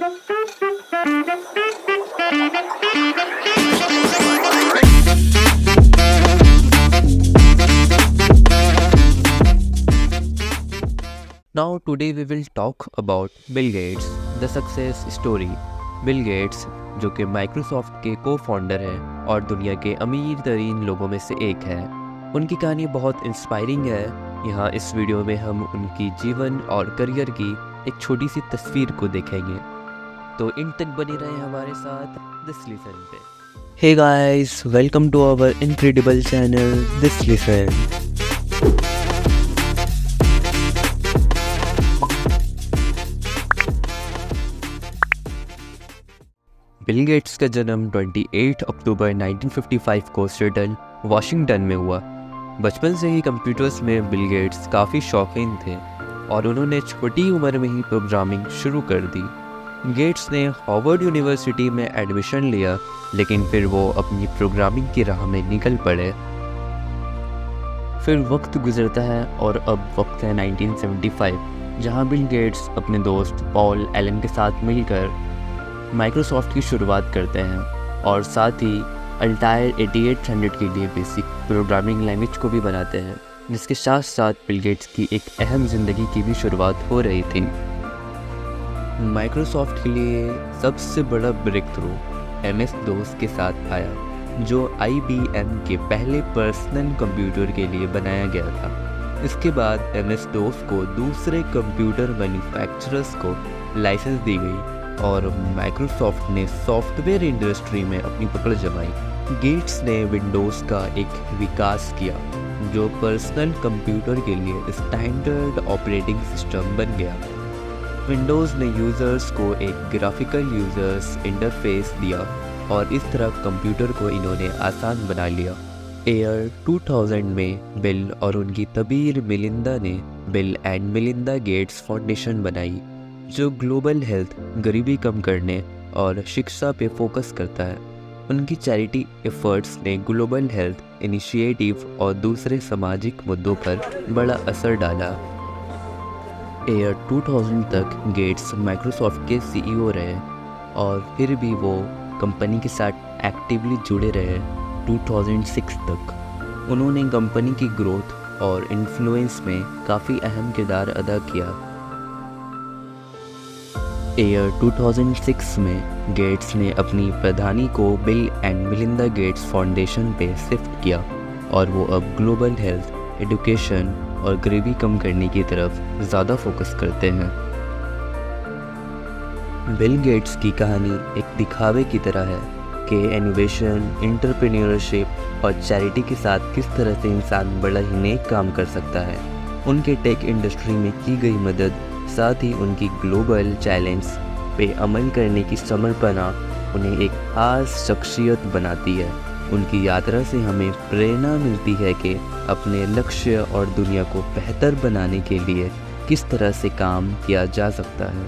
Now today we will talk about Bill Gates, the success story. Bill Gates जो कि Microsoft के को founder हैं और दुनिया के अमीर तरीन लोगों में से एक है। उनकी कहानी बहुत इंस्पायरिंग है। यहाँ इस वीडियो में हम उनकी जीवन और करियर की एक छोटी सी तस्वीर को देखेंगे, तो इन तक बने रहे हमारे साथ दिस लिसन पे। Hey guys, welcome to our incredible channel this listen. Bill Gates का जन्म 28 अक्टूबर 1955 को सिएटल, वाशिंगटन में हुआ। बचपन से ही कंप्यूटर्स में बिल गेट्स काफ़ी शौकीन थे और उन्होंने छोटी उम्र में ही प्रोग्रामिंग शुरू कर दी। गेट्स ने हार्वर्ड यूनिवर्सिटी में एडमिशन लिया, लेकिन फिर वो अपनी प्रोग्रामिंग की राह में निकल पड़े। फिर वक्त गुजरता है और अब वक्त है 1975, जहाँ बिल गेट्स अपने दोस्त पॉल एलन के साथ मिलकर माइक्रोसॉफ्ट की शुरुआत करते हैं और साथ ही अल्टायर 8800 के लिए बेसिक प्रोग्रामिंग लैंग्वेज को भी बनाते हैं, जिसके साथ साथ बिल गेट्स की एक अहम ज़िंदगी की भी शुरुआत हो रही थी। माइक्रोसॉफ्ट के लिए सबसे बड़ा ब्रेक थ्रू MS-DOS के साथ आया, जो IBM के पहले पर्सनल कंप्यूटर के लिए बनाया गया था। इसके बाद MS-DOS को दूसरे कंप्यूटर मैन्युफैक्चरर्स को लाइसेंस दी गई और माइक्रोसॉफ्ट ने सॉफ्टवेयर इंडस्ट्री में अपनी पकड़ जमाई। गेट्स ने विंडोज़ का एक विकास किया, जो पर्सनल कंप्यूटर के लिए स्टैंडर्ड ऑपरेटिंग सिस्टम बन गया। विंडोज़ ने यूज़र्स को एक ग्राफिकल यूज़र्स इंटरफेस दिया और इस तरह कंप्यूटर को इन्होंने आसान बना लिया। ईयर 2000 में बिल और उनकी तबीर मिलिंदा ने Bill and Melinda Gates Foundation बनाई, जो ग्लोबल हेल्थ, गरीबी कम करने और शिक्षा पे फोकस करता है। उनकी चैरिटी एफर्ट्स ने ग्लोबल हेल्थ इनिशिएटिव और दूसरे सामाजिक मुद्दों पर बड़ा असर डाला। ईयर 2000 तक गेट्स माइक्रोसॉफ्ट के CEO रहे और फिर भी वो कंपनी के साथ एक्टिवली जुड़े रहे 2006 तक। उन्होंने कंपनी की ग्रोथ और इन्फ्लुएंस में काफ़ी अहम किरदार अदा किया। ईयर 2006 में गेट्स ने अपनी प्रधानी को Bill and Melinda Gates Foundation पे शिफ्ट किया और वो अब ग्लोबल हेल्थ, एजुकेशन और गरीबी कम करने की तरफ ज़्यादा फोकस करते हैं। बिल गेट्स की कहानी एक दिखावे की तरह है कि इनोवेशन, एंटरप्रेन्योरशिप और चैरिटी के साथ किस तरह से इंसान बड़ा ही नेक काम कर सकता है। उनके टेक इंडस्ट्री में की गई मदद, साथ ही उनकी ग्लोबल चैलेंज पे अमल करने की समर्पणा उन्हें एक खास शख्सियत बनाती है। उनकी यात्रा से हमें प्रेरणा मिलती है कि अपने लक्ष्य और दुनिया को बेहतर बनाने के लिए किस तरह से काम किया जा सकता है।